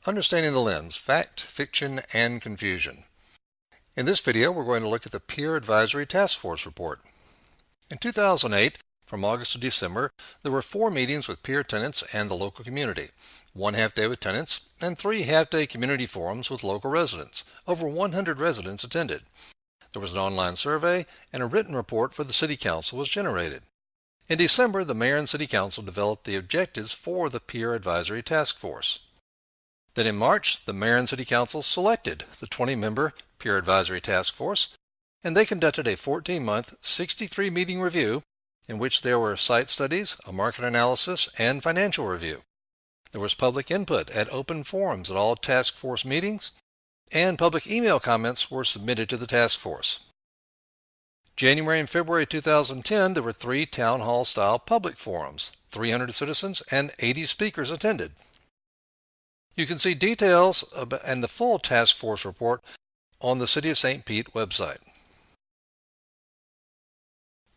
Understanding the Lens, Fact, Fiction, and Confusion. In this video, we're going to look at the Pier Advisory Task Force Report. In 2008, from August to December, there were 4 meetings with Pier tenants and the local community, 1 half-day with tenants, and 3 half-day community forums with local residents. Over 100 residents attended. There was an online survey, and a written report for the City Council was generated. In December, the Mayor and City Council developed the objectives for the Pier Advisory Task Force. Then in March, the Mayor and City Council selected the 20-member Pier Advisory Task Force, and they conducted a 14-month, 63-meeting review in which there were site studies, a market analysis, and financial review. There was public input at open forums at all task force meetings, and public email comments were submitted to the task force. January and February 2010, there were 3 town hall-style public forums. 300 citizens and 80 speakers attended. You can see details and the full task force report on the City of St. Pete website.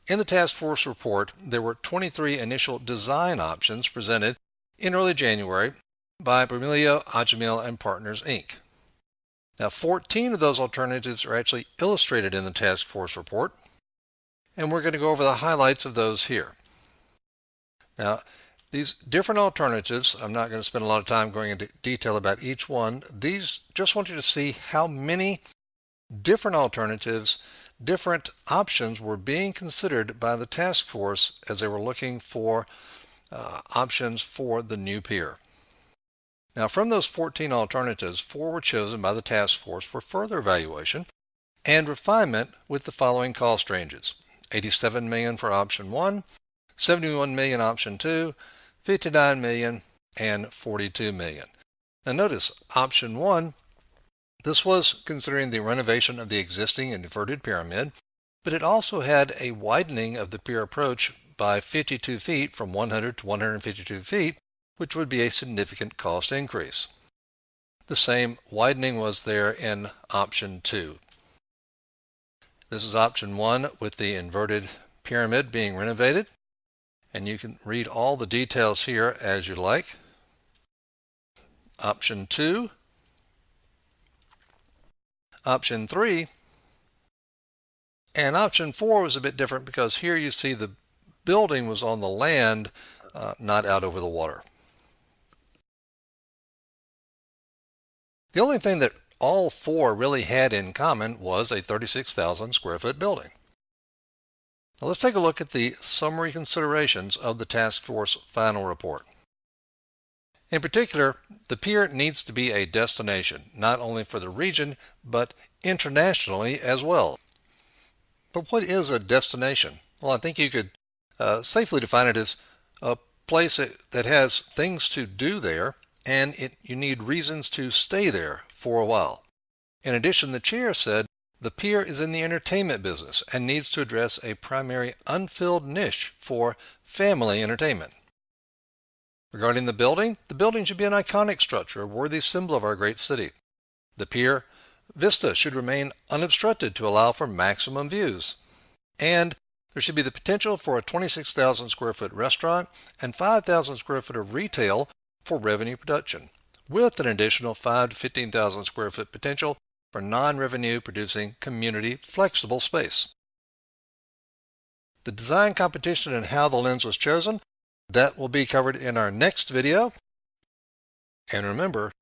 In the task force report, there were 23 initial design options presented in early January by Bremilio, Ajamil and Partners, Inc. Now, 14 of those alternatives are actually illustrated in the task force report, and we're going to go over the highlights of those here. Now, these different alternatives, I'm not going to spend a lot of time going into detail about each one. These just want you to see how many different alternatives, different options were being considered by the task force as they were looking for options for the new pier. Now, from those 14 alternatives, 4 were chosen by the task force for further evaluation and refinement with the following cost ranges: $87 million for option 1, $71 million option 2, $59 million, and $42 million. Now notice option 1, this was considering the renovation of the existing inverted pyramid, but it also had a widening of the pier approach by 52 feet from 100 to 152 feet, which would be a significant cost increase. The same widening was there in option 2. This is option 1 with the inverted pyramid being renovated. And you can read all the details here as you like. Option 2, option 3, and option 4 was a bit different because here you see the building was on the land, not out over the water. The only thing that all 4 really had in common was a 36,000 square foot building. Now let's take a look at the summary considerations of the task force final report. In particular, the pier needs to be a destination, not only for the region, but internationally as well. But what is a destination? Well, I think you could safely define it as a place that has things to do there, and you need reasons to stay there for a while. In addition, the chair said, the pier is in the entertainment business and needs to address a primary unfilled niche for family entertainment. Regarding the building should be an iconic structure, a worthy symbol of our great city. The pier vista should remain unobstructed to allow for maximum views. And there should be the potential for a 26,000 square foot restaurant and 5,000 square foot of retail for revenue production, with an additional 5,000 to 15,000 square foot potential for non-revenue producing community flexible space. The design competition and how the lens was chosen, that will be covered in our next video. And remember,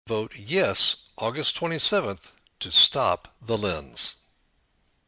vote yes August 27th to stop the lens.